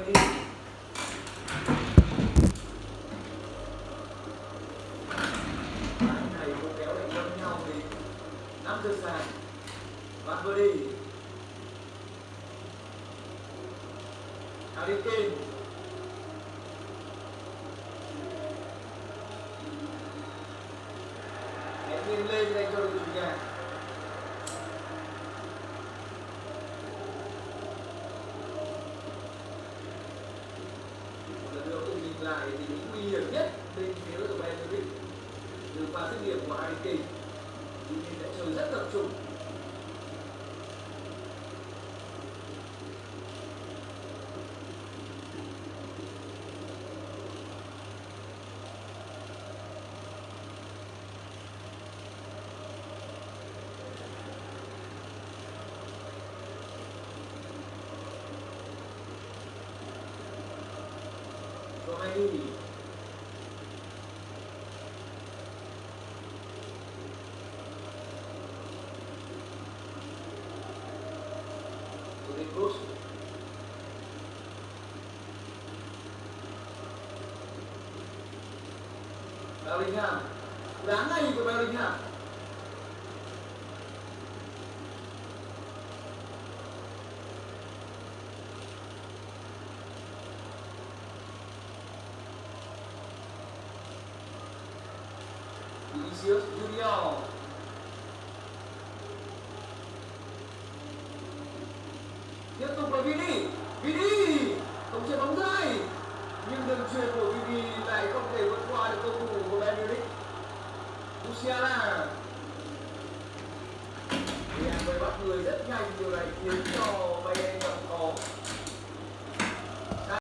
đi. Hai này cô kéo lại đâm nhau thì 5 giờ sáng. Van Verdi. Harry Kane. Ép lên dành cho đội chủ nhà. Một lần nữa cùng nhìn lại thì những nguy hiểm nhất bên phía của Bayern Munich từ pha dứt điểm của Harry Kane. Tuy nhiên đã chơi rất tập trung. Romelu. Toni Kroos. Bellingham. Đá ngay của Bellingham. Vinicius Junior.